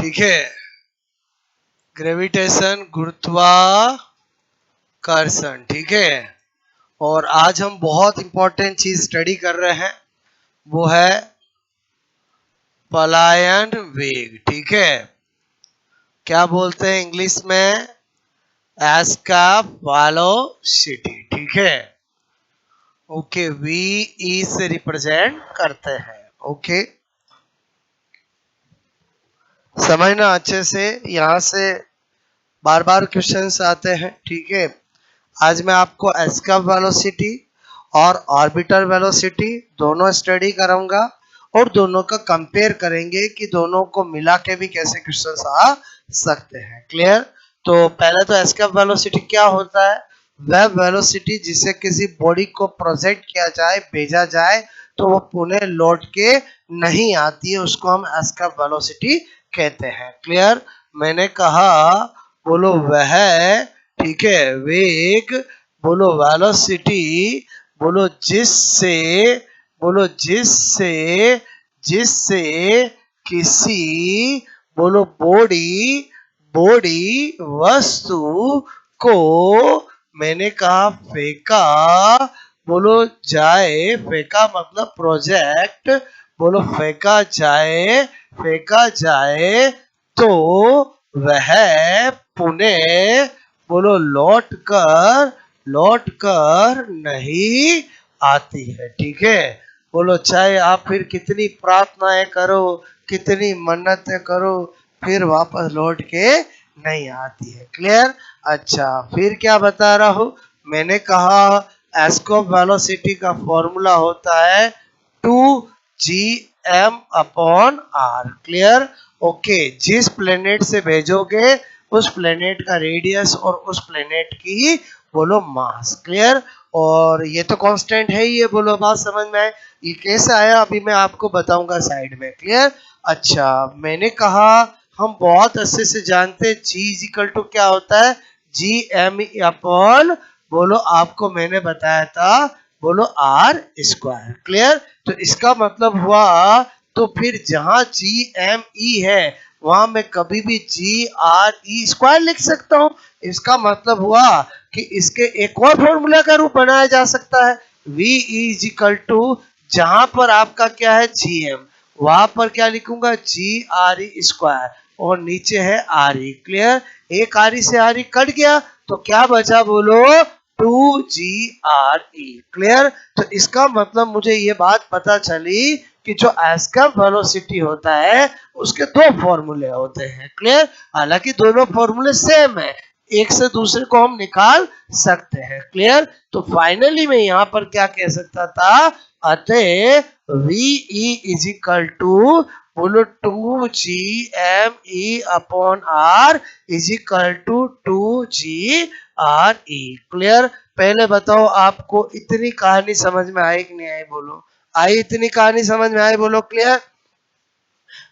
ठीक है, ग्रेविटेशन गुरुत्वाकर्षण, ठीक है। और आज हम बहुत इंपॉर्टेंट चीज स्टडी कर रहे हैं, वो है पलायन वेग, ठीक है। क्या बोलते हैं इंग्लिश में? एस्केप वेलोसिटी, ठीक है। ओके, वी ई से रिप्रेजेंट करते हैं, ओके। समझना अच्छे से, यहां से बार बार क्वेश्चंस आते हैं, ठीक है। आज मैं आपको एस्केप वेलोसिटी और ऑर्बिटल वेलोसिटी दोनों स्टडी कराऊंगा और दोनों का कंपेयर करेंगे कि दोनों को मिला के भी कैसे क्वेश्चंस आ सकते हैं। क्लियर? तो पहले तो एस्केप वेलोसिटी क्या होता है? वह वेलोसिटी जिसे किसी बॉडी को प्रोजेक्ट किया जाए, भेजा जाए, तो वो पुनः लौट के नहीं आती है, उसको हम एस्केप वेलोसिटी कहते हैं। क्लियर? मैंने कहा, बोलो वह, ठीक है, वेग, बोलो वेलोसिटी, बोलो जिससे, बोलो जिससे, जिससे किसी, बोलो बॉडी, बॉडी वस्तु को, मैंने कहा फेंका, बोलो जाए, फेंका मतलब प्रोजेक्ट, बोलो फेंका जाए, फेंका जाए, तो वह पुनः, बोलो लौट कर नहीं आती है, ठीक है। बोलो चाहे आप फिर कितनी प्रार्थनाएं करो, कितनी मन्नतें करो, फिर वापस लौट के नहीं आती है। क्लियर? अच्छा, फिर क्या बता रहा हूं? मैंने कहा एस्केप वेलोसिटी का फॉर्मूला होता है 2gm/r। क्लियर? ओके, जिस प्लेनेट से भेजोगे उस प्लेनेट का रेडियस और उस प्लेनेट की, बोलो मास। क्लियर? और ये तो कांस्टेंट है ही है, बोलो बात समझ में आए? ये कैसे आया अभी मैं आपको बताऊंगा साइड में। क्लियर? अच्छा, मैंने कहा हम बहुत अच्छे से जानते हैं G इज इक्वल टू क्या होता है? gm/, बोलो आपको मैंने बताया था, बोलो r²। क्लियर? तो इसका मतलब हुआ, तो फिर जहां GME है वहां मैं कभी भी GRE² लिख सकता हूं। इसका मतलब हुआ कि इसके एक और फॉर्मूला का रूप बनाया जा सकता है, V इज इक्वल टू, जहां पर आपका क्या है GM, वहां पर क्या लिखूंगा? GRE² और नीचे है RE। क्लियर? एक RE से RE कट गया तो क्या बचा? बोलो 2GRE। क्लियर? तो इसका मतलब मुझे ये बात पता चली कि जो एस्केप वेलोसिटी होता है उसके दो फॉर्मूले होते हैं। क्लियर? हालांकि दोनों फॉर्मूले सेम है, एक से दूसरे को हम निकाल सकते हैं। क्लियर? तो फाइनली मैं यहाँ पर क्या कह सकता था? अतः VE इज इक्वल टू, बोलो 2gme/r is equal to 2GRE। Clear? पहले बताओ आपको इतनी कहानी समझ में आई कि नहीं आई? बोलो आई? इतनी कहानी समझ में आई? बोलो क्लियर?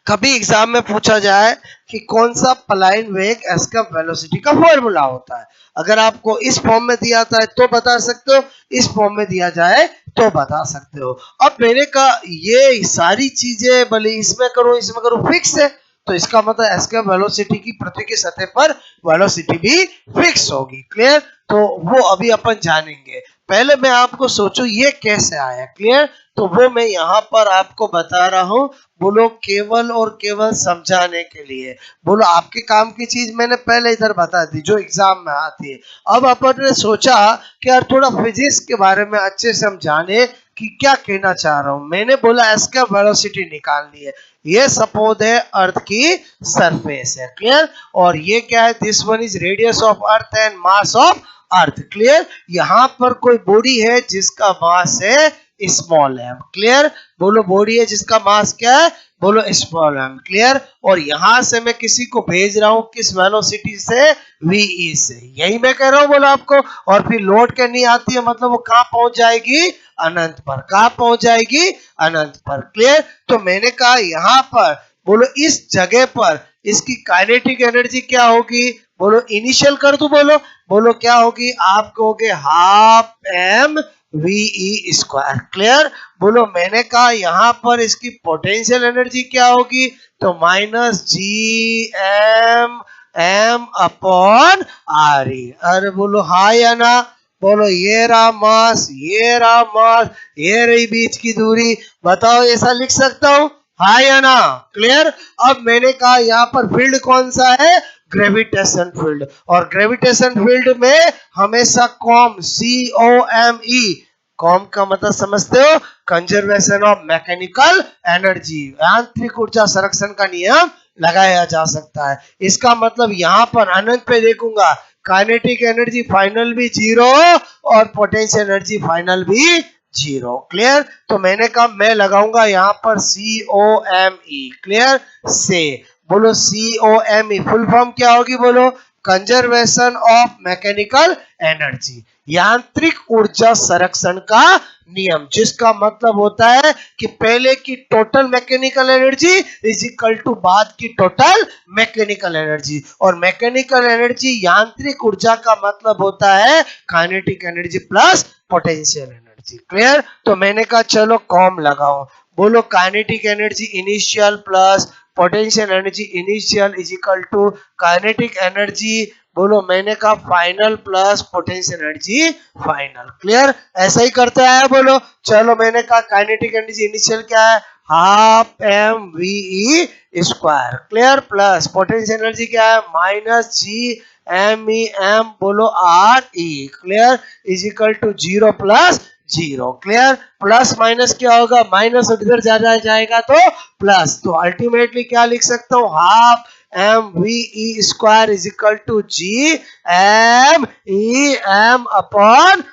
कभी एग्जाम में पूछा जाए कि कौन सा पलायन वेग एस्केप वेलोसिटी का फॉर्मूला होता है, अगर आपको इस फॉर्म में दिया था तो बता सकते हो, इस फॉर्म में दिया जाए तो बता सकते हो। अब मैंने कहा ये सारी चीजें भले इसमें करो फिक्स है, तो इसका मतलब एस्केप वेलोसिटी की पृथ्वी की सतह पर वेलोसिटी भी फिक्स होगी। क्लियर? तो वो अभी अपन जानेंगे। पहले मैं आपको सोचो ये कैसे आया। क्लियर? तो वो मैं यहाँ पर आपको बता रहा हूँ, बोलो केवल और केवल समझाने के लिए। बोलो आपके काम की चीज मैंने पहले इधर बता दी जो एग्जाम में आती है। अब अपन ने सोचा कि यार थोड़ा फिजिक्स के बारे में अच्छे से हम जाने कि क्या कहना चाह रहा हूं। मैंने बोला एस्केप वेलोसिटी निकालनी है, ये सपोज है अर्थ की सरफेस है। क्लियर? और ये क्या है? This one is radius of earth and mass of earth. Clear? यहां पर कोई बॉडी है जिसका मास है स्मॉल एम। क्लियर? बोलो बॉडी है जिसका मास क्या है? बोलो स्मॉल एम। क्लियर? और यहां से मैं किसी को भेज रहा हूं किस वेलोसिटी से? VE से। यही मैं कह रहा हूं बोलो आपको। और फिर लौट के नहीं आती है मतलब वो कहां पहुंच जाएगी? अनंत पर। कहां पहुंच जाएगी? अनंत पर। क्लियर? तो मैंने कहा यहां पर, बोलो इस जगह पर इसकी काइनेटिक एनर्जी क्या होगी? बोलो इनिशियल कर दो, बोलो बोलो क्या होगी? आप कहोगे 12m वी स्क्वायर। क्लियर? बोलो मैंने कहा यहाँ पर इसकी पोटेंशियल एनर्जी क्या होगी, तो माइनस GM अपॉन RE। अरे बोलो हाँ या ना? बोलो ये रहा मास, ये रहा मास, ये रही बीच की दूरी। बताओ ऐसा लिख सकता हूँ, हाँ या ना? क्लियर? अब मैंने कहा यहाँ पर फील्ड कौन सा है, ग्रेविटेशन फील्ड, और ग्रेविटेशन फील्ड में हमेशा कॉम, COME, कॉम का मतलब समझते हो, कंजर्वेशन ऑफ मैकेनिकल एनर्जी, यांत्रिक ऊर्जा संरक्षण का नियम लगाया जा सकता है। इसका मतलब यहाँ पर अनंत पे देखूंगा, काइनेटिक एनर्जी फाइनल भी 0 और पोटेंशियल एनर्जी फाइनल भी 0। क्लियर? तो मैंने कहा मैं लगाऊंगा यहाँ पर COME। क्लियर? से बोलो COME फुल फॉर्म क्या होगी, बोलो कंजर्वेशन ऑफ मैकेनिकल एनर्जी, यांत्रिक ऊर्जा संरक्षण का नियम, जिसका मतलब होता है कि पहले की total mechanical energy is equal to बाद की टोटल मैकेनिकल एनर्जी, और मैकेनिकल एनर्जी यांत्रिक ऊर्जा का मतलब होता है kinetic energy plus potential energy. Clear? तो मैंने कहा चलो कॉम लगाओ, बोलो kinetic energy initial plus potential energy initial is equal to kinetic energy, बोलो मैंने कहा final plus potential energy final. Clear? ऐसा ही करते आया, बोलो चलो मैंने कहा काइनेटिक एनर्जी इनिशियल क्या है, half mve square. Clear? Plus potential energy क्या है, माइनस GMEM, बोलो RE। Clear? Is equal to 0 plus 0। Clear? Plus minus क्या होगा, माइनस उधर ज्यादा जाएगा तो प्लस, तो अल्टीमेटली क्या लिख सकता हूँ, half mve square is equal to GMEM upon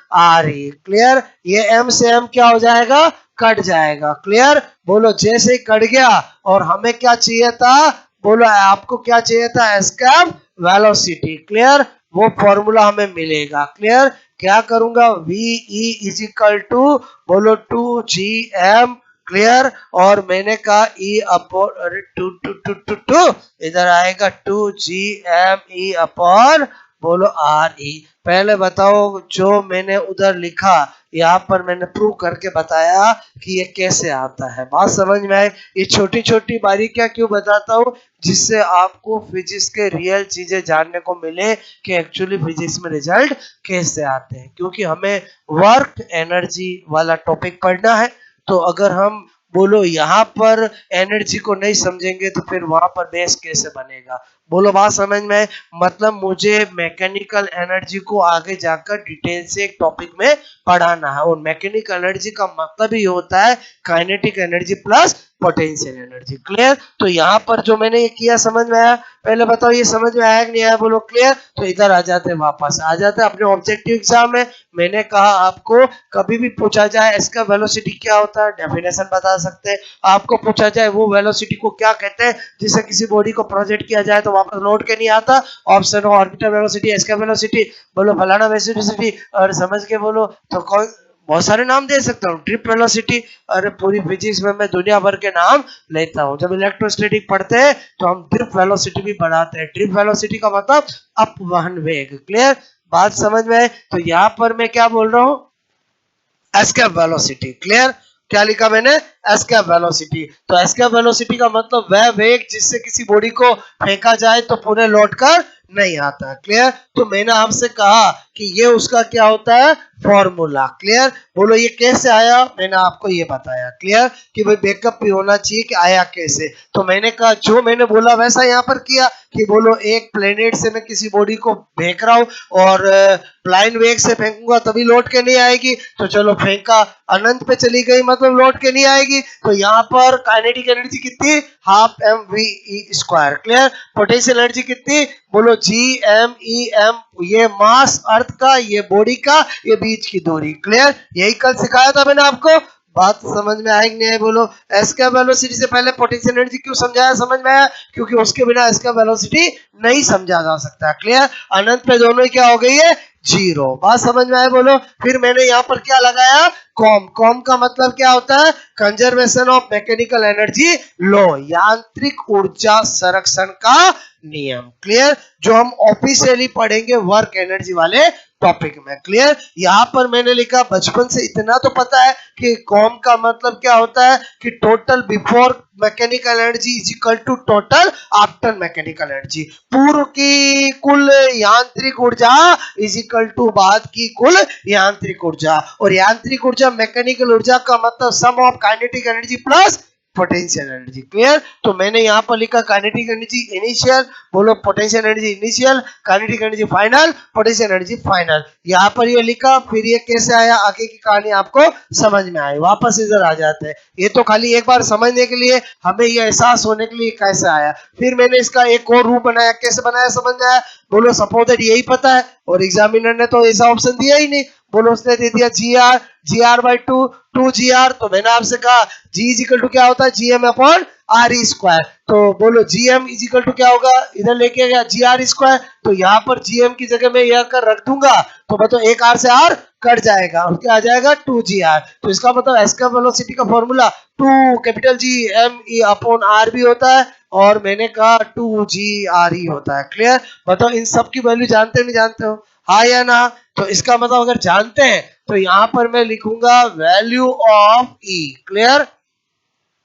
RE। Clear? ये m से m क्या हो जाएगा, कट जाएगा। क्लियर? बोलो जैसे ही कट गया, और हमें क्या चाहिए था, बोलो आपको क्या चाहिए था, एस्केप वेलोसिटी। क्लियर? वो फॉर्मूला हमें मिलेगा। क्लियर? क्या करूंगा, VE इज इक्वल टू, बोलो 2GM। क्लियर? और मैंने कहा E अपॉन, अरे two two two two two इधर आएगा 2GME अपॉन, बोलो RE। पहले बताओ जो मैंने उधर लिखा, यहाँ पर मैंने प्रूव करके बताया कि ये कैसे आता है। बात समझ में आए? ये छोटी छोटी बारीकियां क्यों बताता हूँ, जिससे आपको फिजिक्स के रियल चीजें जानने को मिले कि एक्चुअली फिजिक्स में रिजल्ट कैसे आते हैं, क्योंकि हमें वर्क एनर्जी वाला टॉपिक पढ़ना है। तो अगर हम बोलो यहाँ पर एनर्जी को नहीं समझेंगे तो फिर वहां पर बेस कैसे बनेगा। बोलो बात समझ में? मतलब मुझे मैकेनिकल एनर्जी को आगे जाकर डिटेल से एक टॉपिक में पढ़ाना है, और मैकेनिकल एनर्जी का मतलब ही होता है kinetic energy plus potential energy. Clear? तो यहाँ पर जो मैंने ये किया समझ में आया? पहले बताओ ये समझ में आया कि नहीं आया, बोलो क्लियर? तो इधर आ जाते, वापस आ जाते अपने ऑब्जेक्टिव एग्जाम में। मैंने कहा आपको कभी भी पूछा जाए इसका वेलोसिटी क्या होता है, डेफिनेशन बता सकते हैं। आपको पूछा जाए वो वेलोसिटी को क्या कहते हैं जिससे किसी बॉडी को प्रोजेक्ट किया जाए तो वापस लौट के नहीं आता, ऑप्शन हो ऑर्बिटल वेलोसिटी, एस्केप वेलोसिटी, बोलो फलाना वेलोसिटी, और समझ के बोलो तो कौन, बहुत सारे नाम दे सकता हूँ, ड्रिप वेलोसिटी। अरे पूरी फिजिक्स में मैं दुनिया भर के नाम लेता हूँ। जब इलेक्ट्रोस्टैटिक पढ़ते हैं तो हम ड्रिप वेलोसिटी भी पढ़ाते हैं। ड्रिप वेलोसिटी का मतलब अपवहन वेग। क्लियर? बात समझ में आए? तो यहाँ पर मैं क्या बोल रहा हूँ, एस्केप वेलोसिटी। क्लियर? क्या लिखा मैंने, एस्केप वेलोसिटी। तो एस्केप वेलोसिटी का मतलब वह वेग जिससे किसी बॉडी को फेंका जाए तो पुनः लौटकर नहीं आता। क्लियर? तो मैंने आपसे कहा कि ये उसका क्या होता है, फॉर्मूला। क्लियर? बोलो ये कैसे आया, मैंने आपको ये बताया। क्लियर? कि भाई बैकअप भी होना चाहिए कि आया कैसे। तो मैंने कहा जो मैंने बोला वैसा यहाँ पर किया कि बोलो एक प्लेनेट से मैं किसी बॉडी को फेंक रहा हूँ, और ब्लाइंड वेग से फेंकूंगा तभी लौट के नहीं आएगी, तो चलो फेंका, अनंत पे चली गई मतलब लौट के नहीं आएगी। तो यहाँ पर काइनेटिक एनर्जी कितनी, half mve square. Clear? Potential energy कितनी, बोलो GMEM, ये मास अर्थ का, ये बॉडी का, ये बीच की दूरी। क्लियर? यही कल सिखाया था मैंने आपको। बात समझ में आएगी नहीं? बोलो एस्केप वेलोसिटी से पहले पोटेंशियल एनर्जी क्यों समझाया, समझ में आया? क्योंकि उसके बिना एस्केप वेलोसिटी नहीं समझा जा सकता। क्लियर? अनंत पे दोनों ही क्या हो गई है, 0। बात समझ में आए? बोलो। फिर मैंने यहाँ पर क्या लगाया, कॉम। कॉम का मतलब क्या होता है, conservation of mechanical energy low, यांत्रिक ऊर्जा संरक्षण का नियम। क्लियर, जो हम ऑफिशियली पढ़ेंगे वर्क एनर्जी वाले टॉपिक में। क्लियर, यहाँ पर मैंने लिखा बचपन से इतना तो पता है कि कॉम का मतलब क्या होता है कि total before mechanical energy is equal to total after mechanical energy. पूर्व की कुल यांत्रिक ऊर्जा इज इक्वल टू बाद की कुल यांत्रिक ऊर्जा, और यांत्रिक ऊर्जा मैकेनिकल ऊर्जा का मतलब sum of kinetic energy plus potential energy. Clear, तो मैंने यहाँ पर लिखा काइनेटिक एनर्जी इनिशियल, बोलो potential energy initial, kinetic energy final, potential energy final. यहाँ पर ये लिखा, फिर ये कैसे आया आगे की कहानी आपको समझ में आई। वापस इधर आ जाते हैं, ये तो खाली एक बार समझने के लिए, हमें ये एहसास होने के लिए कैसे आया। फिर मैंने इसका एक और रूप बनाया, कैसे बनाया समझ में आया। बोलो सपोज दैट यही पता है और एग्जामिनर ने तो ऐसा ऑप्शन दिया ही नहीं। बोलो उसने दे दिया GR/2 2GR, तो मैंने आपसे कहा G इज इक्वल टू क्या होता है GM अपॉन RE स्क्वायर। तो बोलो GM इज इक्वल टू क्या होगा, इधर लेके गया GR स्क्वायर, तो यहाँ पर GM की जगह में यह कर रख दूंगा तो बताओ एक R से R कट जाएगा और क्या आ जाएगा 2GR। तो इसका मतलब S का वेलोसिटी का formula 2 capital G M E upon R भी होता है और मैंने कहा 2GRE होता है। क्लियर, बताओ इन सब की वैल्यू जानते नहीं जानते हो, हाँ या ना। तो इसका मतलब अगर जानते हैं तो यहाँ पर मैं लिखूंगा value of E। Clear,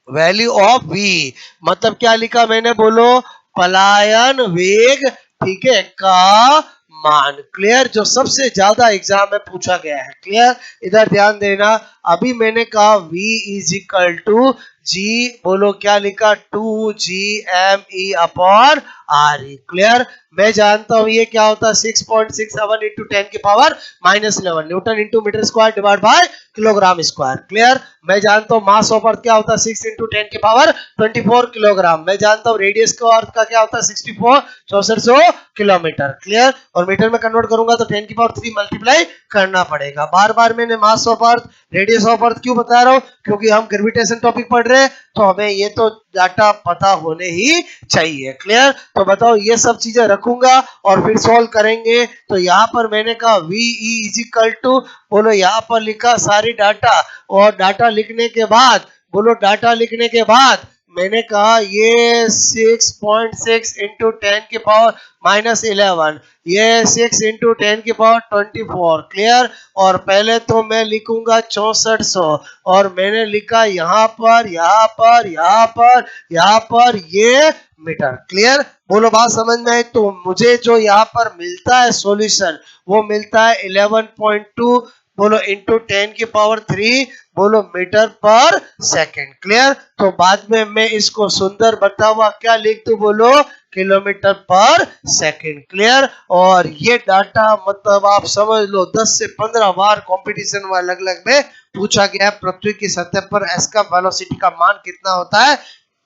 value of V मतलब क्या लिखा मैंने, बोलो पलायन वेग, ठीक है, का मान। क्लियर, जो सबसे ज्यादा एग्जाम में पूछा गया है। क्लियर, इधर ध्यान देना, अभी मैंने कहा V is equal to G, बोलो क्या लिखा 2GME अपॉन RE। क्लियर, मैं जानता हूं ये क्या होता है 6.67 इंटू 10 की power -11 newton into metre square divide by kilogram square. Clear, मैं जानता हूँ मास ऑफ अर्थ क्या होता है 6 इंटू 10 की पावर 24 किलोग्राम। मैं जानता हूँ रेडियस का अर्थ का क्या होता है 64 किलोमीटर। क्लियर, और मीटर में कन्वर्ट करूंगा तो 10 की पावर 3 मल्टीप्लाई करना पड़ेगा। बार बार मैंने mass of earth radius of earth क्यों बता रहा हूँ, क्योंकि हम ग्रेविटेशन टॉपिक पढ़ रहे हैं तो हमें ये तो डाटा पता होने ही चाहिए। क्लियर, तो बताओ ये सब चीजें रखूंगा और फिर सॉल्व करेंगे। तो यहाँ पर मैंने कहा VE इज इक्वल टू, बोलो यहाँ पर लिखा सारी डाटा, और डाटा लिखने के बाद, बोलो डाटा लिखने के बाद मैंने कहा ये 6.6 इंटू 10 की पावर -11, ये 6 इंटू 10 की पावर 24। क्लियर, और पहले तो मैं लिखूंगा 6400 और मैंने लिखा यहाँ पर यहाँ पर यहाँ पर यहाँ पर ये मीटर। क्लियर, बोलो बात समझ में आई। तो मुझे जो यहाँ पर मिलता है सॉल्यूशन वो मिलता है 11.2, बोलो इंटू 10 की पावर 3, बोलो मीटर पर सेकंड। क्लियर, तो बाद में मैं इसको सुंदर बता हुआ क्या लिख दूं, बोलो किलोमीटर पर सेकंड। क्लियर, और ये डाटा मतलब आप समझ लो 10 से 15 बार कंपटीशन में अलग अलग में पूछा गया है। पृथ्वी की सतह पर एस का वेलोसिटी का मान कितना होता है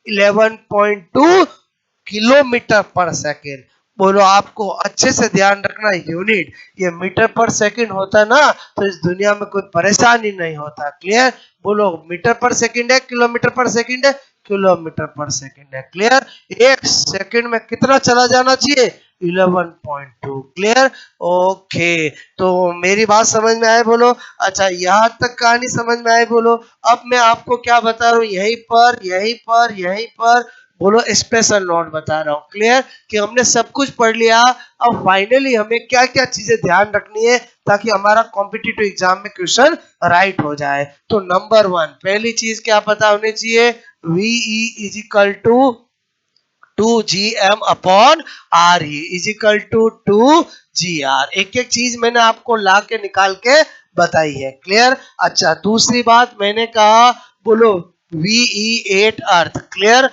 11.2 किलोमीटर पर सेकंड। बोलो आपको अच्छे से ध्यान रखना, यूनिट ये मीटर पर सेकंड होता है ना तो इस दुनिया में कोई परेशानी नहीं होता। क्लियर, बोलो मीटर पर सेकंड है किलोमीटर पर सेकंड है, किलोमीटर पर सेकंड है। क्लियर, एक सेकंड में कितना चला जाना चाहिए 11.2। क्लियर, ओके, तो मेरी बात समझ में आए बोलो। अच्छा, यहाँ तक कहानी समझ में आए बोलो। अब मैं आपको क्या बता रहा हूँ, यहीं पर यहीं पर यहीं पर बोलो स्पेशल नोट बता रहा हूँ। क्लियर, कि हमने सब कुछ पढ़ लिया, अब फाइनली हमें क्या क्या चीजें ध्यान रखनी है ताकि हमारा कॉम्पिटिटिव एग्जाम में क्वेश्चन राइट हो जाए। तो नंबर 1 पहली चीज क्या पता होनी चाहिए, VE is equal to 2GM upon RE is equal to 2GR। एक एक चीज मैंने आपको ला के निकाल के बताई है। क्लियर, अच्छा दूसरी बात मैंने कहा, बोलो VE8 अर्थ। क्लियर,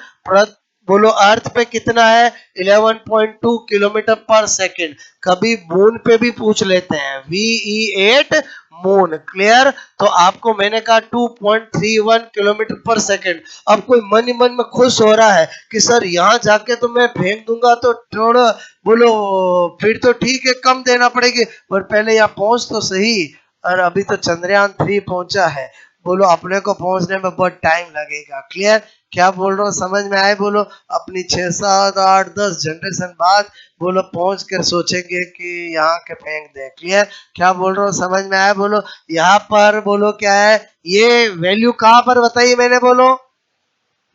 बोलो अर्थ पे कितना है 11.2 किलोमीटर पर सेकंड। कभी मून पे भी पूछ लेते हैं VE8 मून। क्लियर, तो आपको मैंने कहा 2.31 किलोमीटर पर सेकंड। अब कोई मन ही मन में खुश हो रहा है कि सर यहाँ जाके तो मैं फेंक दूंगा तो थोड़ा, बोलो फिर तो ठीक है कम देना पड़ेगी, पर पहले यहाँ पहुंच तो सही। और अभी तो चंद्रयान 3 पहुंचा है, बोलो अपने को पहुंचने में बहुत टाइम लगेगा। क्लियर, क्या बोल रहा हूँ समझ में आए बोलो। अपनी 6 7 8 10 जनरेशन बाद बोलो पहुंच कर सोचेंगे कि यहाँ के फेंक दे। क्लियर, क्या बोल रहा हूँ समझ में आया बोलो। यहाँ पर बोलो क्या है ये वैल्यू कहाँ पर बताइए मैंने, बोलो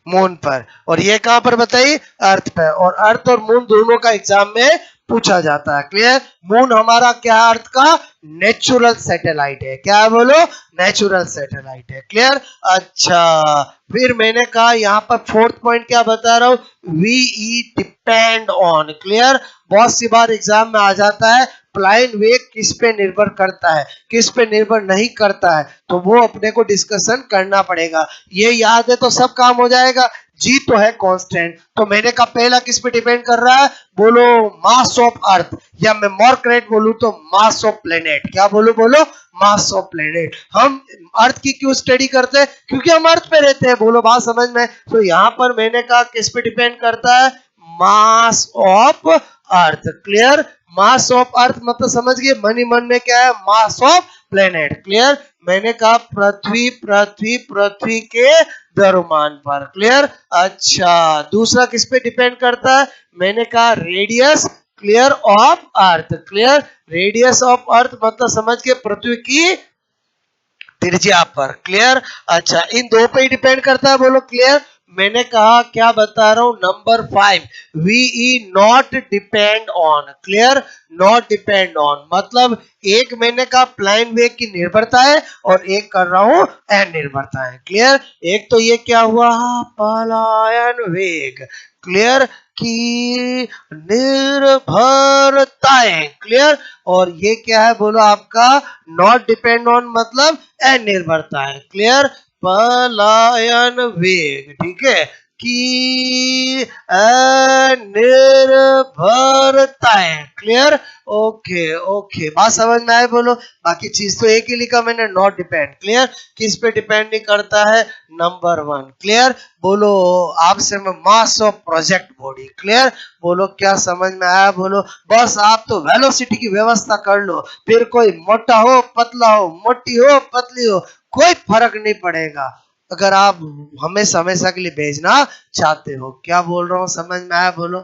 मून पर, और ये कहां पर बताइए, अर्थ पे। और अर्थ और मून दोनों का एग्जाम में पूछा जाता है। क्लियर। मून हमारा क्या, अर्थ का नेचुरल सैटेलाइट है। क्या है बोलो, नेचुरल सैटेलाइट है। क्लियर। अच्छा, फिर मैंने कहा यहाँ पर फोर्थ पॉइंट क्या बता रहा हूं, वी डिपेंड ऑन। क्लियर। बहुत सी बार एग्जाम में आ जाता है प्लाइन वेग किस पे निर्भर करता है, किस पे निर्भर नहीं करता है, तो वो अपने को डिस्कशन करना पड़ेगा। ये याद है तो सब काम हो जाएगा। जी तो है कांस्टेंट, तो मैंने कहा पहला किस पे डिपेंड कर रहा है, बोलो मास ऑफ अर्थ, या मैं मोर करेक्ट बोलूं तो मास ऑफ प्लेनेट। क्या बोलो, बोलो मास ऑफ प्लेनेट। हम अर्थ की क्यों स्टडी करते हैं, क्योंकि हम अर्थ पे रहते हैं। बोलो बात समझ में। तो यहाँ पर मैंने कहा किस पे डिपेंड करता है, mass of earth. Clear. Mass of earth मतलब समझ गए, मनी मन में क्या है, मास ऑफ प्लेनेट। क्लियर। मैंने कहा पृथ्वी पृथ्वी पृथ्वी के द्रव्यमान पर। क्लियर। अच्छा, दूसरा किस पे डिपेंड करता है, मैंने कहा radius, clear, of earth. Clear. Radius of earth मतलब समझ के पृथ्वी की त्रिज्या पर। क्लियर। अच्छा, इन दो पे ही डिपेंड करता है। बोलो क्लियर। मैंने कहा क्या बता रहा हूं, number 5, V not depend on. Clear. Not depend on मतलब एक मैंने कहा प्लाइन वेग की निर्भरता है, और एक कर रहा हूं अनिर्भरता है। क्लियर। एक तो ये क्या हुआ, पलायन वेग। क्लियर, की निर्भरताएं। क्लियर। और ये क्या है बोलो आपका, नॉट डिपेंड ऑन मतलब अनिर्भरता है। क्लियर। पलायन वेग, ठीक है, की अनिर्भरता है। क्लियर। ओके ओके, बात समझ में आए बोलो। बाकी चीज तो एक ही लिखा मैंने, नॉट डिपेंड। क्लियर। किस पे डिपेंड नहीं करता है, नंबर 1। क्लियर। बोलो आपसे मैं mass of project body. Clear. बोलो क्या समझ में आया बोलो। बस आप तो वेलोसिटी की व्यवस्था कर लो, फिर कोई मोटा हो पतला हो, मोटी हो पतली हो, कोई फर्क नहीं पड़ेगा, अगर आप हमेशा हमेशा के लिए भेजना चाहते हो। क्या बोल रहा हूँ, समझ में आया बोलो।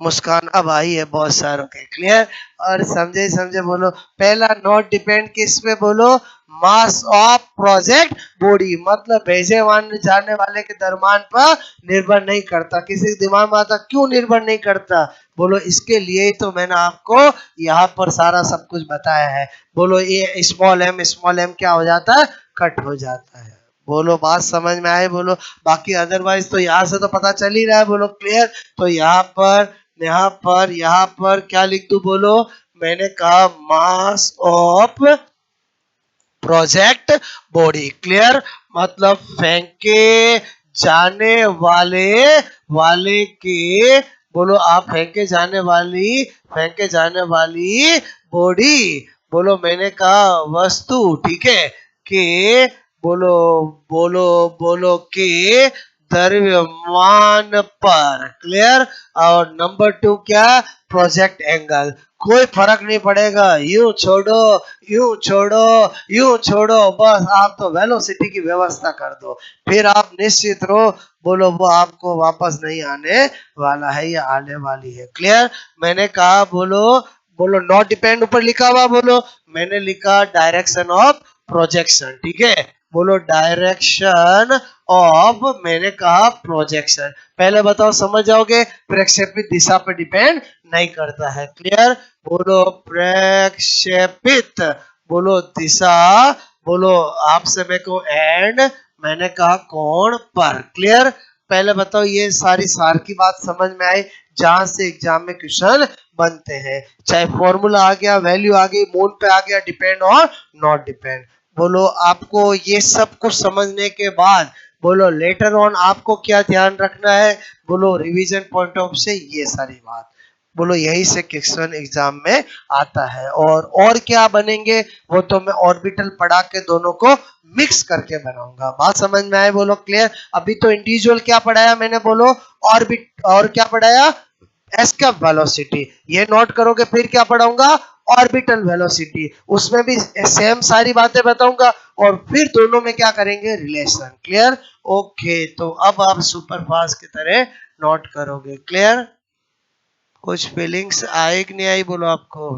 मुस्कान अब आई है बहुत सारों के। क्लियर। और समझे समझे बोलो। पहला नॉट डिपेंड किस पे बोलो, मास ऑफ प्रोजेक्ट बॉडी मतलब भेजे जाने वाले के द्रव्यमान पर निर्भर नहीं करता। किसी के दिमाग में आता क्यों निर्भर नहीं करता, बोलो इसके लिए ही तो मैंने आपको यहाँ पर सारा सब कुछ बताया है। बोलो ये स्मॉल एम क्या हो जाता है, कट हो जाता है। बोलो बात समझ में आए बोलो। बाकी अदरवाइज तो यहाँ से तो पता चल ही रहा है। बोलो क्लियर। तो यहाँ पर क्या लिख दूं बोलो, मैंने कहा mass of project body. Clear. मतलब फेंके जाने वाले के, बोलो आप फेंके जाने वाली बॉडी, बोलो मैंने कहा वस्तु, ठीक है, के, बोलो बोलो बोलो के द्रव्यमान पर। क्लियर। और नंबर 2 क्या, प्रोजेक्ट एंगल। कोई फर्क नहीं पड़ेगा, यूं छोड़ो यूं छोड़ो यूं छोड़ो, बस आप तो वेलोसिटी की व्यवस्था कर दो, फिर आप निश्चित रहो बोलो वो आपको वापस नहीं आने वाला है या आने वाली है। क्लियर। मैंने कहा बोलो, बोलो नॉट डिपेंड ऊपर लिखा हुआ बोलो, मैंने लिखा डायरेक्शन ऑफ प्रोजेक्शन। ठीक है। बोलो डायरेक्शन ऑफ, मैंने कहा प्रोजेक्शन। पहले बताओ समझ जाओगे, प्रक्षेपित दिशा पर डिपेंड नहीं करता है। क्लियर। बोलो प्रक्षेपित, बोलो दिशा, बोलो आपसे मेरे को एंड, मैंने कहा कोण पर। क्लियर। पहले बताओ ये सारी सार की बात समझ में आई, जहां से एग्जाम में क्वेश्चन बनते हैं, चाहे फॉर्मूला आ गया, वैल्यू आ गई, मून पे आ गया, डिपेंड और नॉट डिपेंड। बोलो आपको ये सब कुछ समझने के बाद बोलो लेटर ऑन आपको क्या ध्यान रखना है, बोलो रिवीजन पॉइंट ऑफ से ये सारी बात, बोलो यही से क्वेश्चन एग्जाम में आता है। और क्या बनेंगे वो तो मैं ऑर्बिटल पढ़ा के दोनों को मिक्स करके बनाऊंगा। बात समझ में आए बोलो। क्लियर। अभी तो इंडिविजुअल क्या पढ़ाया मैंने बोलो, ऑर्बिट, और क्या पढ़ाया, एस्केप वेलोसिटी, ये नोट करोगे। फिर क्या पढ़ाऊंगा, ऑर्बिटल वेलोसिटी, उसमें भी सेम सारी बातें बताऊंगा, और फिर दोनों में क्या करेंगे, रिलेशन। क्लियर। ओके, तो अब आप सुपर फास्ट की तरह नोट करोगे। क्लियर। कुछ फीलिंग्स आई कि नहीं आई बोलो आपको।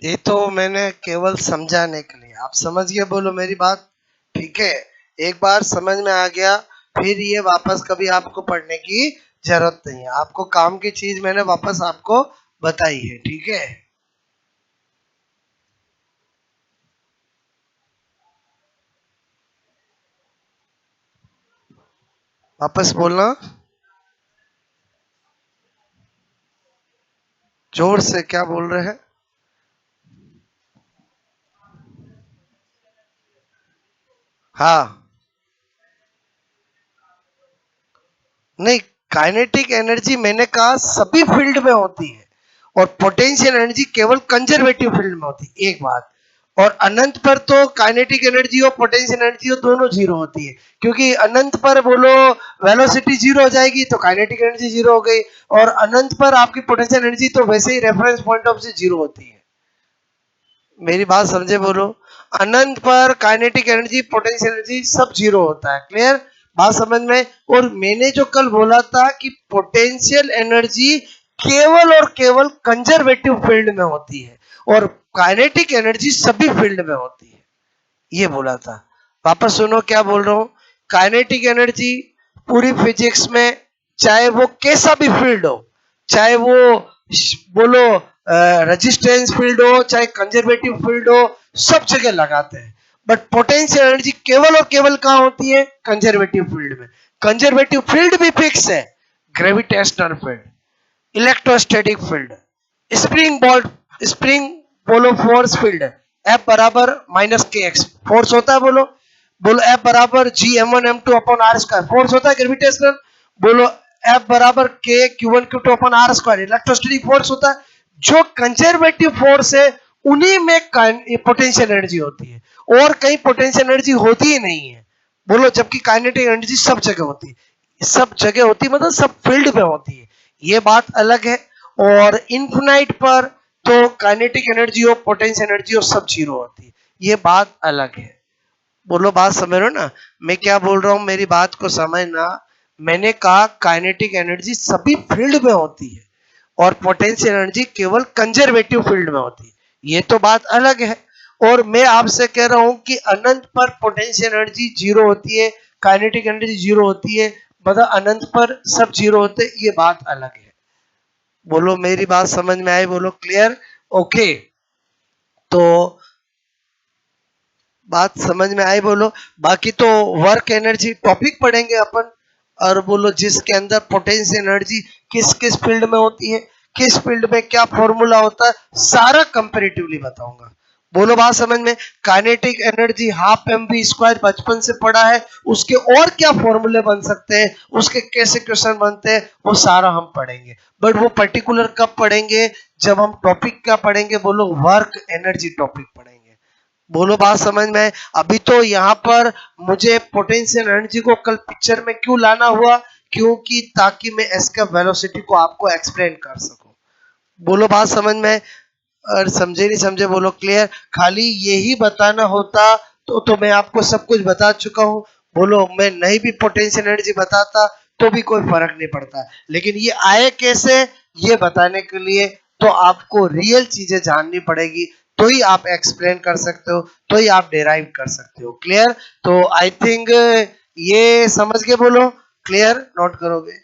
ये तो मैंने केवल समझाने के लिए, आप समझ गए बोलो मेरी बात, ठीक है। एक बार समझ में आ गया, फिर ये वापस कभी आपको पढ़ने की जरूरत नहीं है। आपको काम की चीज मैंने वापस आपको बताई है, ठीक है। वापस बोलना जोर से, क्या बोल रहे हैं? हाँ, नहीं, काइनेटिक एनर्जी मैंने कहा सभी फील्ड में होती है, और पोटेंशियल एनर्जी केवल कंजर्वेटिव फील्ड में होती है, एक बात। और अनंत पर तो काइनेटिक एनर्जी और पोटेंशियल एनर्जी हो दोनों जीरो होती है, क्योंकि अनंत पर बोलो वेलोसिटी जीरो हो जाएगी तो काइनेटिक एनर्जी जीरो हो गई, और अनंत पर आपकी पोटेंशियल एनर्जी तो वैसे ही रेफरेंस पॉइंट ऑफ से जीरो होती है। मेरी बात समझे बोलो, अनंत पर काइनेटिक एनर्जी पोटेंशियल एनर्जी सब जीरो होता है, क्लियर? बात समझ में? और मैंने जो कल बोला था कि पोटेंशियल एनर्जी केवल और केवल कंजर्वेटिव फील्ड में होती है, और काइनेटिक एनर्जी सभी फील्ड में होती है, ये बोला था। वापस सुनो क्या बोल रहा हूं। काइनेटिक एनर्जी पूरी फिजिक्स में, चाहे वो कैसा भी फील्ड हो, चाहे वो बोलो रेजिस्टेंस फील्ड हो, चाहे कंजर्वेटिव फील्ड हो, सब जगह लगाते हैं। बट पोटेंशियल एनर्जी केवल और केवल कहां होती है? कंजर्वेटिव फील्ड में। कंजर्वेटिव फील्ड भी फिक्स है, gravitational field, electrostatic field, spring ball, spring बोलो फोर्स फील्ड, एफ बराबर माइनस के एक्स फोर्स होता है, बोलो। बोलो एफ बराबर G M one M two upon R square force होता है ग्रेविटेशनल। बोलो एफ बराबर K Q one Q two upon R square electrostatic force होता है। जो कंजर्वेटिव फोर्स है उन्हीं में पोटेंशियल एनर्जी होती है, और कहीं पोटेंशियल एनर्जी होती ही नहीं है, बोलो। जबकि काइनेटिक एनर्जी सब जगह होती है, सब जगह होती है मतलब सब फील्ड में होती है, ये बात अलग है। और इन्फिनाइट पर तो काइनेटिक एनर्जी हो पोटेंशियल एनर्जी हो सब जीरो होती है, ये बात अलग है, बोलो। बात समझ रहे हो ना मैं क्या बोल रहा हूं? मेरी बात को समझना। मैंने कहा काइनेटिक एनर्जी सभी फील्ड में होती है, और पोटेंशियल एनर्जी केवल कंजर्वेटिव फील्ड में होती है, ये तो बात अलग है। और मैं आपसे कह रहा हूं कि अनंत पर पोटेंशियल एनर्जी जीरो होती है, काइनेटिक एनर्जी जीरो होती है, मतलब अनंत पर सब जीरो होते, ये बात अलग है, बोलो। मेरी बात समझ में आई बोलो, क्लियर? ओके, तो बात समझ में आई बोलो। बाकी तो वर्क एनर्जी टॉपिक पढ़ेंगे अपन, और बोलो जिसके अंदर पोटेंशियल एनर्जी किस किस फील्ड में होती है, किस फील्ड में क्या फॉर्मूला होता है, सारा कंपेरेटिवली बताऊंगा, बोलो। बात समझ में? Kinetic energy half M V square बचपन से पढ़ा है, उसके और क्या फॉर्मूले बन सकते हैं, उसके कैसे क्वेश्चन बनते हैं, वो सारा हम पढ़ेंगे। बट वो पर्टिकुलर कब पढ़ेंगे? जब हम टॉपिक क्या पढ़ेंगे बोलो? वर्क एनर्जी टॉपिक पढ़ेंगे, बोलो। बात समझ में? अभी तो यहाँ पर मुझे पोटेंशियल एनर्जी को कल पिक्चर में क्यों लाना हुआ? क्योंकि ताकि मैं एस्केप वेलोसिटी को आपको एक्सप्लेन कर सकूं, बोलो। बात समझ में? और समझे नहीं समझे बोलो, क्लियर? खाली यही बताना होता तो मैं आपको सब कुछ बता चुका हूं, बोलो। मैं नहीं भी पोटेंशियल एनर्जी बताता तो भी कोई फर्क नहीं पड़ता, लेकिन ये आए कैसे, ये बताने के लिए तो आपको रियल चीजें जाननी पड़ेगी, तो ही आप एक्सप्लेन कर सकते हो, तो ही आप डिराइव कर सकते हो, क्लियर? तो आई थिंक ये समझ के बोलो, क्लियर? नोट करोगे?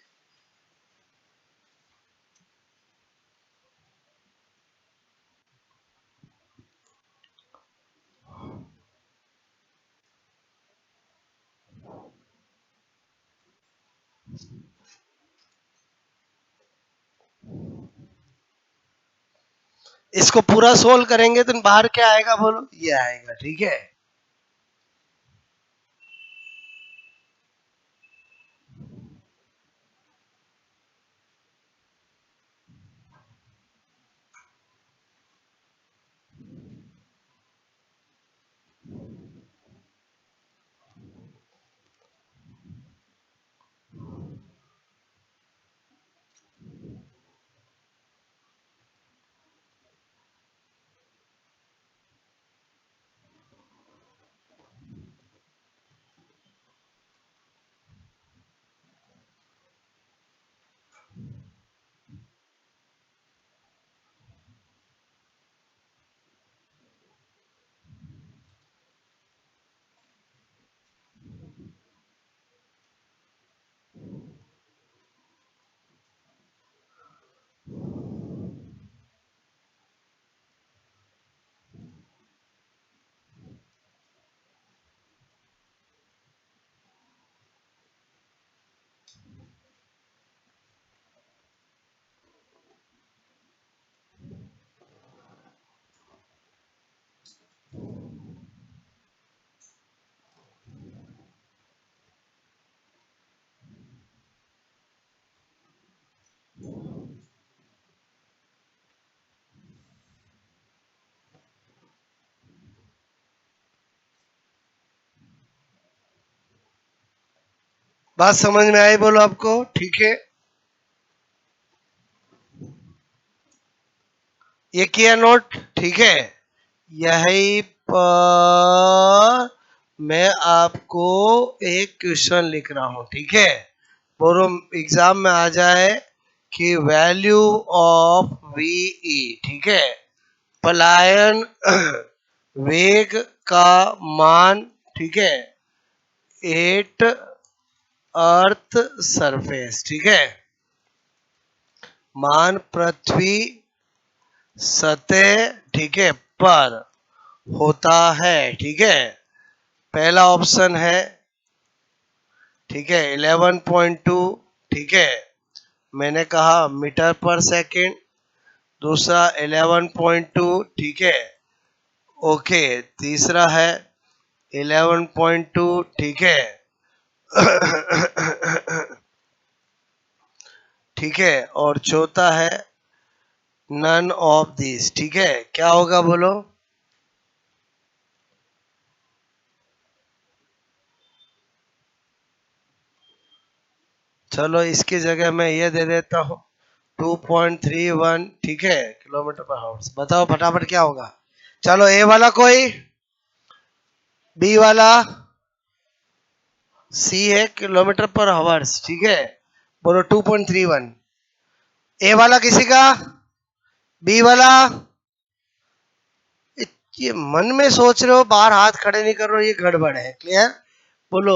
इसको पूरा सोल्व करेंगे तो बाहर क्या आएगा बोलो? ये आएगा, ठीक है। बात समझ में आई बोलो आपको? ठीक है, ये किया नोट? ठीक है, यही पर मैं आपको एक क्वेश्चन लिख रहा हूं, ठीक है? बोलो एग्जाम में आ जाए कि वैल्यू ऑफ वीई, ठीक है, पलायन वेग का मान, ठीक है, एट अर्थ सरफेस, ठीक है, मान पृथ्वी सतह, ठीक है, पर होता है, ठीक है। पहला ऑप्शन है, ठीक है, 11.2, ठीक है, मैंने कहा मीटर पर सेकंड। दूसरा 11.2, ठीक है, ओके। तीसरा है 11.2, ठीक है, ठीक है, और चौथा है नन ऑफ दिस, ठीक है। क्या होगा बोलो? चलो इसकी जगह मैं ये दे देता हूँ 2.31, ठीक है, किलोमीटर पर आवर्स। बताओ फटाफट क्या होगा? चलो ए वाला कोई, बी वाला, सी है किलोमीटर पर आवर्स, ठीक है, बोलो 2.31। ए वाला किसी का, बी वाला, ये मन में सोच रहे हो, बाहर हाथ खड़े नहीं कर रहे हो, ये गड़बड़ है। क्लियर? बोलो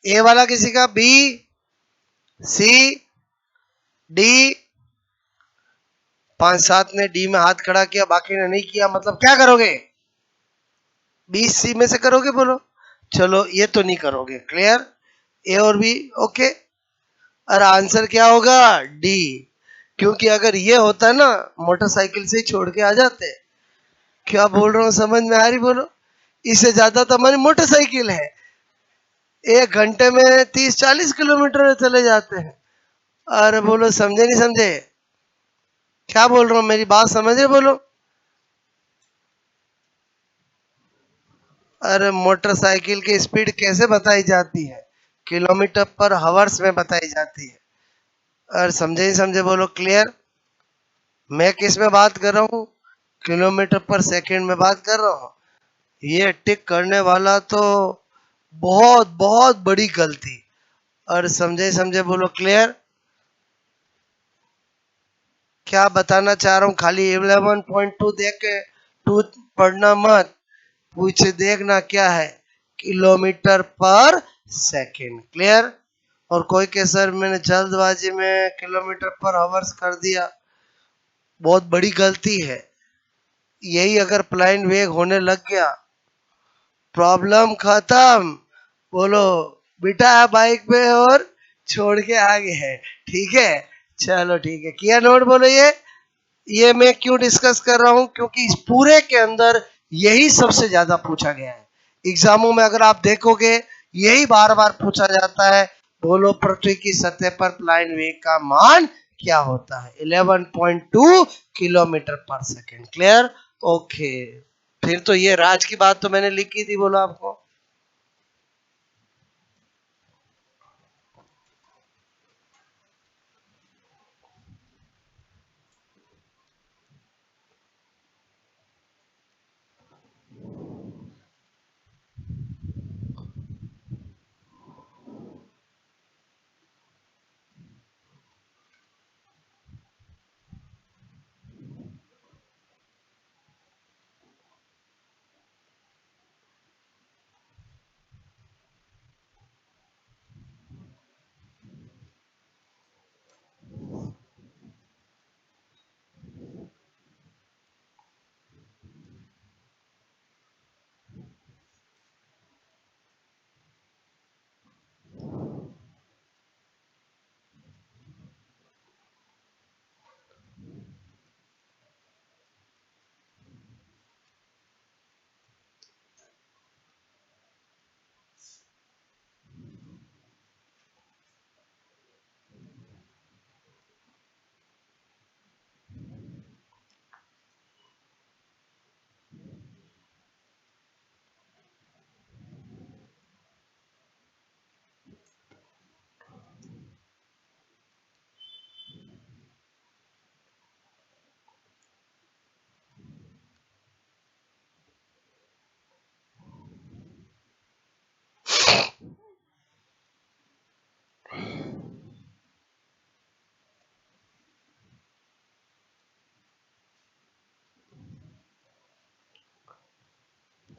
ए वाला किसी का, बी, सी, डी। 5-7 ने डी में हाथ खड़ा किया, बाकी ने नहीं किया, मतलब क्या करोगे? बी सी में से करोगे बोलो? चलो ये तो नहीं करोगे। क्लियर? ए और बी, ओके। और आंसर क्या होगा? डी। क्योंकि अगर ये होता ना, मोटरसाइकिल से ही छोड़ के आ जाते। क्या बोल रहा हूँ, समझ में आ रही बोलो? इससे ज्यादा तो हमारी मोटरसाइकिल है, 1 घंटे में 30-40 किलोमीटर चले जाते हैं। अरे बोलो समझे नहीं समझे? क्या बोल रहा हूँ, मेरी बात समझे बोलो? अरे मोटरसाइकिल की स्पीड कैसे बताई जाती है? किलोमीटर पर हवर्स में बताई जाती है। और समझे नहीं समझे बोलो? क्लियर? मैं किस में बात कर रहा हूँ? किलोमीटर पर सेकंड में बात कर रहा हूँ। ये टिक करने वाला तो बहुत बहुत बड़ी गलती। और समझे समझे बोलो? क्लियर? क्या बताना चाह रहा हूँ, खाली 11.2 देख के टू पढ़ना मत, पूछ देखना क्या है, किलोमीटर पर सेकंड। क्लियर? और कोई के सर मैंने जल्दबाजी में किलोमीटर पर आवर्स कर दिया, बहुत बड़ी गलती है। यही अगर प्लाइन वेग होने लग गया, प्रॉब्लम खत्म। बोलो बिठा है बाइक पे और छोड़ के आ गए हैं, ठीक है। चलो ठीक है, किया नोट बोलो? ये मैं क्यों डिस्कस कर रहा हूं? क्योंकि इस पूरे के अंदर यही सबसे ज्यादा पूछा गया है एग्जामों में। अगर आप देखोगे यही बार बार पूछा जाता है, बोलो पृथ्वी की सतह पर प्लाइन वेग का मान क्या होता है? 11.2 किलोमीटर पर सेकेंड। क्लियर? ओके। फिर तो ये राज की बात तो मैंने लिखी थी, बोलो आपको।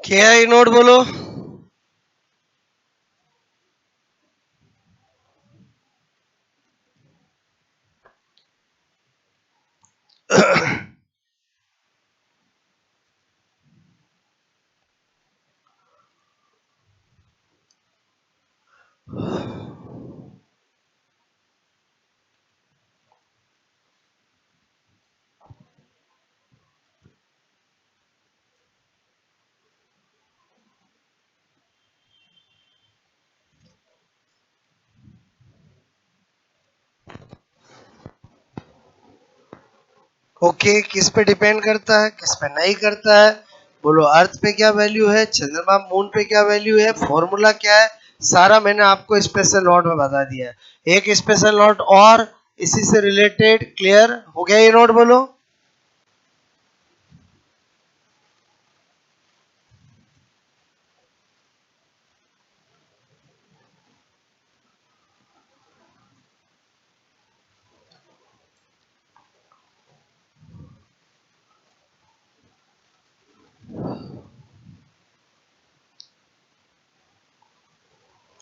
क्या है नोट बोलो। ओके, किस पे डिपेंड करता है, किस पे नहीं करता है? बोलो अर्थ पे क्या वैल्यू है, चंद्रमा मून पे क्या वैल्यू है, फॉर्मूला क्या है, सारा मैंने आपको स्पेशल नोट में बता दिया है। एक स्पेशल नोट और इसी से रिलेटेड, क्लियर हो गया ये नोट बोलो।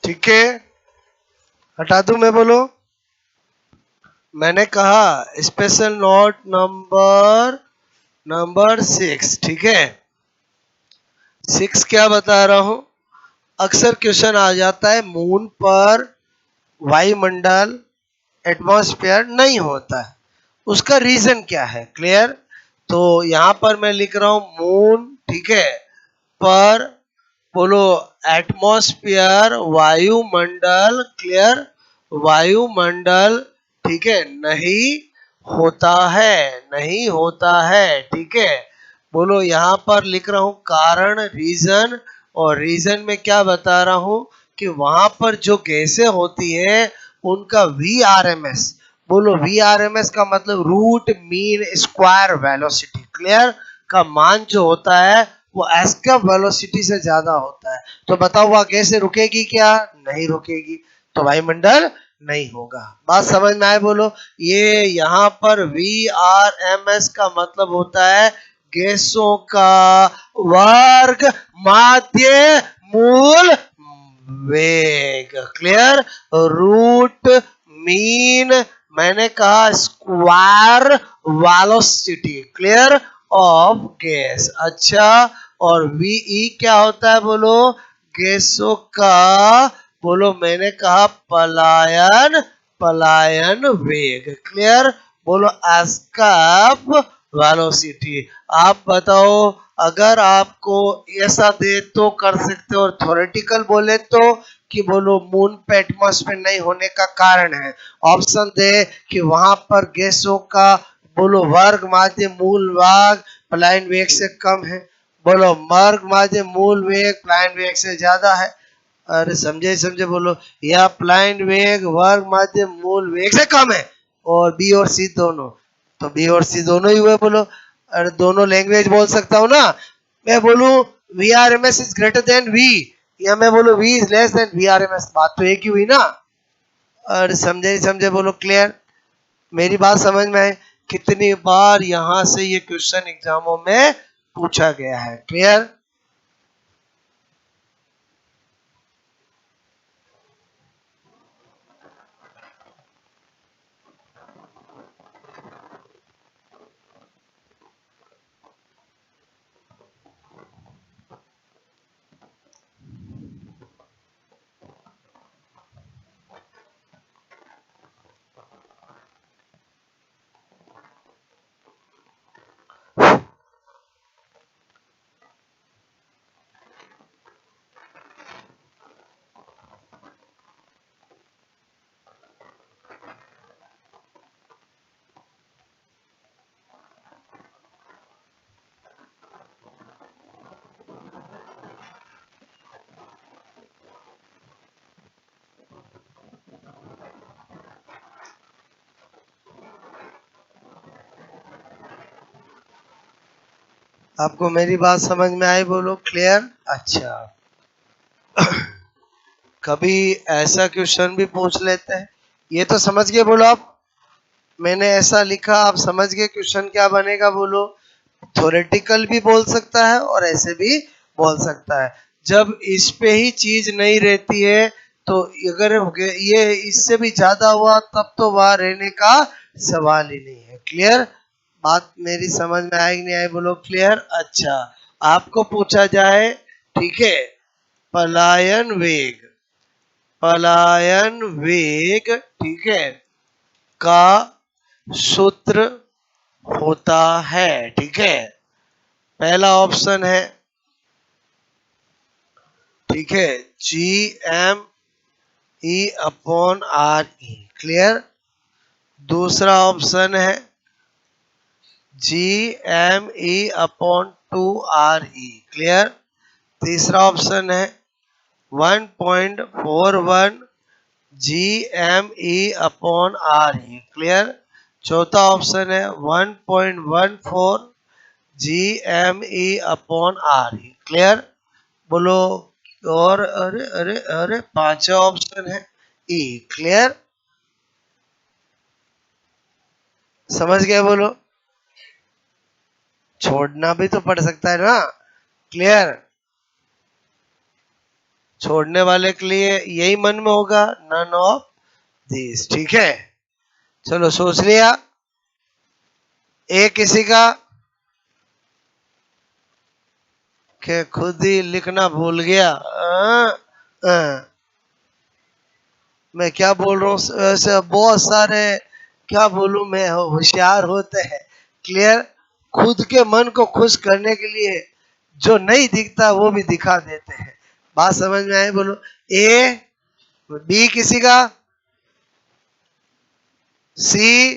ठीक है, हटा दूं मैं बोलो। मैंने कहा स्पेशल नोट नंबर 6, ठीक है। 6 क्या बता रहा हूं, अक्सर क्वेश्चन आ जाता है मून पर वायुमंडल एटमॉस्फेयर नहीं होता है, उसका रीजन क्या है, क्लियर। तो यहां पर मैं लिख रहा हूं मून, ठीक है, पर बोलो एटमॉस्फेयर वायुमंडल, क्लियर, वायुमंडल, ठीक है, नहीं होता है, नहीं होता है, ठीक है। बोलो यहां पर लिख रहा हूं कारण, रीजन, और रीजन में क्या बता रहा हूं कि वहां पर जो गैसें होती है उनका VRMS, बोलो VRMS का मतलब root mean square velocity, clear, का मान जो होता है वो एस्केप वेलोसिटी से ज्यादा होता है। तो बताओ वह कैसे रुकेगी, क्या नहीं रुकेगी, तो वायुमंडल नहीं होगा। बात समझ में आए बोलो। ये यहाँ पर VRMS का मतलब होता है गैसों का वर्ग माध्य मूल वेग, क्लियर, रूट मीन, मैंने कहा square velocity, clear, of gas. अच्छा, और VE क्या होता है बोलो, गैसों का, बोलो मैंने कहा पलायन, पलायन वेग, क्लियर, बोलो एस्केप वेलोसिटी। आप बताओ, अगर आपको ऐसा दे तो कर सकते हो, और थ्योरेटिकल बोले तो कि बोलो मून पे एटमॉस्फेयर नहीं होने का कारण है, ऑप्शन दे कि वहां पर गैसों का बोलो वर्ग माध्य मूल वेग पलायन वेग से कम है, बोलो वर्ग माध्य मूल वेग पलायन वेग से ज्यादा है, अरे समझे समझे बोलो, या पलायन वेग वर्ग माध्य मूल वेग से कम है, और बी और सी दोनों, तो बी और सी दोनों ही हुए बोलो। अरे दोनों लैंग्वेज बोल सकता हूँ ना, मैं बोलूं VRMS is greater than V, या मैं बोलूं V is less than VRMS, बात तो एक ही हुई ना। अरे समझे समझे बोलो, क्लियर, मेरी बात समझ में आए। कितनी बार यहां से ये क्वेश्चन एग्जामों में पूछा गया है, क्लियर। आपको मेरी बात समझ में आई बोलो, क्लियर। अच्छा, कभी ऐसा क्वेश्चन भी पूछ लेते हैं, ये तो समझ गए बोलो आप, मैंने ऐसा लिखा आप समझ गए क्वेश्चन क्या बनेगा बोलो। थ्योरेटिकल भी बोल सकता है और ऐसे भी बोल सकता है। जब इस पे ही चीज नहीं रहती है तो अगर ये इससे भी ज्यादा हुआ तब तो वहां रहने का सवाल ही नहीं है। क्लियर? बात मेरी समझ में आएगी नहीं आई बोलो क्लियर। अच्छा, आपको पूछा जाए, ठीक है, पलायन वेग, पलायन वेग, ठीक है, का सूत्र होता है, ठीक है। पहला ऑप्शन है, ठीक है, G M E upon R E. Clear? दूसरा ऑप्शन है G M E upon 2 RE। Clear? तीसरा ऑप्शन है 1.41 G M E upon R E. Clear? चौथा ऑप्शन है 1.14 G M E upon R E. Clear? बोलो। और अरे अरे अरे पांचवा ऑप्शन है ई। क्लियर? समझ गए? बोलो। छोड़ना भी तो पड़ सकता है ना। क्लियर? छोड़ने वाले के लिए यही मन में होगा, नन ऑफ दिस। ठीक है, चलो सोच लिया। ए किसी का कि खुद ही लिखना भूल गया। मैं क्या बोल रहा हूँ, ऐसे बहुत सारे, क्या बोलूं मैं, होशियार होते हैं। क्लियर? खुद के मन को खुश करने के लिए जो नहीं दिखता वो भी दिखा देते हैं। बात समझ में आई? बोलो। ए, बी किसी का, सी,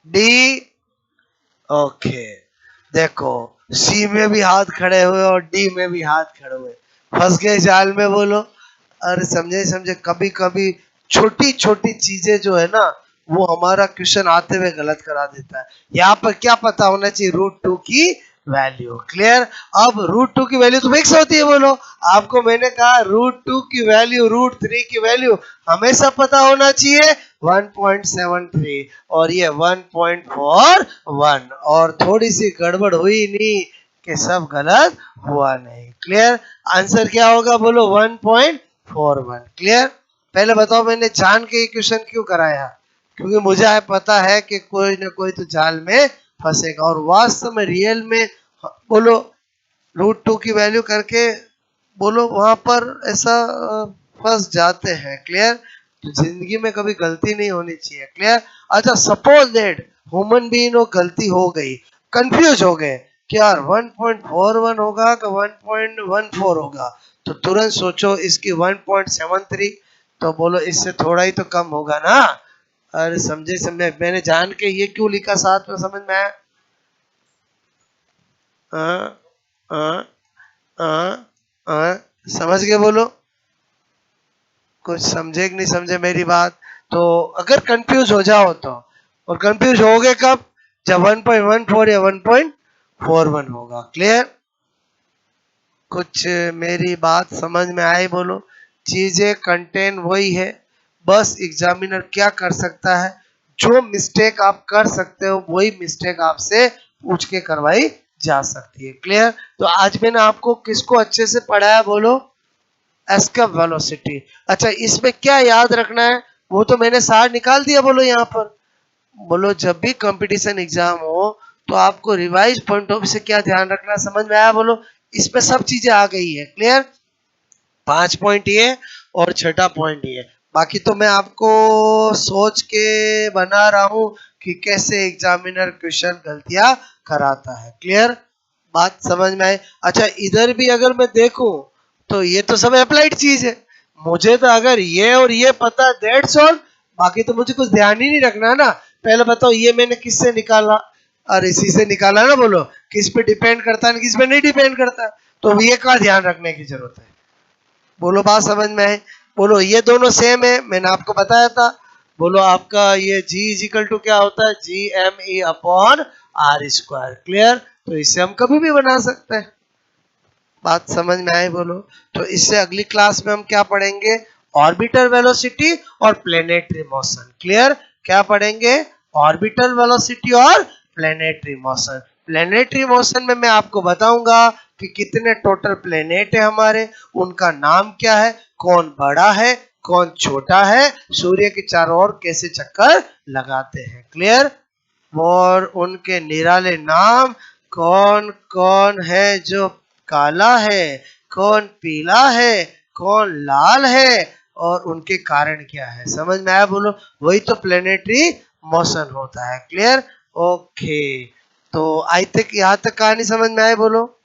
डी, ओके। देखो, सी में भी हाथ खड़े हुए और डी में भी हाथ खड़े हुए, फंस गए जाल में। बोलो। अरे समझे समझे, कभी कभी छोटी छोटी चीजें जो है ना वो हमारा क्वेश्चन आते हुए गलत करा देता है। यहाँ पर क्या पता होना चाहिए, √2 की वैल्यू। क्लियर? अब √2 की वैल्यू तो फिक्स होती है। बोलो। आपको मैंने कहा √2 की वैल्यू, √3 की वैल्यू हमेशा पता होना चाहिए 1.73 और ये 1.41, और थोड़ी सी गड़बड़ हुई नहीं कि सब गलत हुआ नहीं। क्लियर? आंसर क्या होगा? बोलो 1.41। क्लियर? पहले बताओ, मैंने जान के क्वेश्चन क्यों कराया? क्योंकि मुझे पता है कि कोई ना कोई तो जाल में फंसेगा, और वास्तव में रियल में बोलो √2 की वैल्यू करके बोलो वहां पर ऐसा फंस जाते हैं। क्लियर? तो जिंदगी में कभी गलती नहीं होनी चाहिए। क्लियर? अच्छा, सपोज दैट ह्यूमन बीइंग को गलती हो गई, कंफ्यूज हो गए कि यार 1.41 होगा कि 1.14 होगा, तो तुरंत सोचो इसकी 1.73, तो बोलो इससे थोड़ा ही तो कम होगा ना। अरे समझे समझे, मैंने जान के ये क्यों लिखा साथ में, समझ में आया? समझ गए? बोलो। कुछ समझे कि नहीं समझे मेरी बात? तो अगर कंफ्यूज हो जाओ तो, और कंफ्यूज हो गए कब? जब 1.14 या 1.41 होगा। क्लियर? कुछ मेरी बात समझ में आई? बोलो। चीजें कंटेन वही है, बस एग्जामिनर क्या कर सकता है, जो मिस्टेक आप कर सकते हो वही मिस्टेक आपसे पूछ के करवाई जा सकती है। क्लियर? तो आज मैंने आपको किसको अच्छे से पढ़ाया? बोलो। Escape velocity. अच्छा, इसमें क्या याद रखना है वो तो मैंने सार निकाल दिया। बोलो यहाँ पर। बोलो, जब भी कंपटीशन एग्जाम हो तो आपको रिवाइज पॉइंट ऑफ व्यू से क्या ध्यान रखना, समझ में आया? बोलो। इसमें सब चीजें आ गई है। क्लियर? 5 पॉइंट ये और छठा पॉइंट ये, बाकी तो मैं आपको सोच के बना रहा हूं कि कैसे एग्जामिनर क्वेश्चन गलतियां कराता है। क्लियर? बात समझ में आई? अच्छा, इधर भी अगर मैं देखूं तो ये तो सब अप्लाइड चीज है। मुझे तो अगर ये और ये पता, दैट्स ऑल, बाकी तो मुझे कुछ ध्यान ही नहीं रखना ना। पहले बताओ, ये मैंने किससे निकाला? और इसी से निकाला ना। बोलो। किस पे डिपेंड करता है, किस पे नहीं डिपेंड करता, तो ये का ध्यान रखने की जरूरत है। बोलो। बात समझ में है? बोलो। ये दोनों सेम है, मैंने आपको बताया था। बोलो। आपका ये G इजिकल टू क्या होता है? GME upon R²। क्लियर? तो इससे हम कभी भी बना सकते हैं। बात समझ में आई? बोलो। तो इससे अगली क्लास में हम क्या पढ़ेंगे? ऑर्बिटल वेलोसिटी और प्लेनेटरी मोशन। क्लियर? क्या पढ़ेंगे? ऑर्बिटल वेलोसिटी और प्लेनेटरी मोशन। प्लेनेटरी मोशन में मैं आपको बताऊंगा कि कितने टोटल प्लेनेट है हमारे, उनका नाम क्या है, कौन बड़ा है कौन छोटा है, सूर्य के चारों ओर कैसे चक्कर लगाते हैं। क्लियर? और उनके निराले नाम, कौन कौन है जो काला है, कौन पीला है, कौन लाल है, और उनके कारण क्या है। समझ में आया? बोलो। वही तो प्लेनेटरी मोशन होता है। क्लियर? ओके, तो आई थिंक यहाँ तक कहानी समझ में आए? बोलो।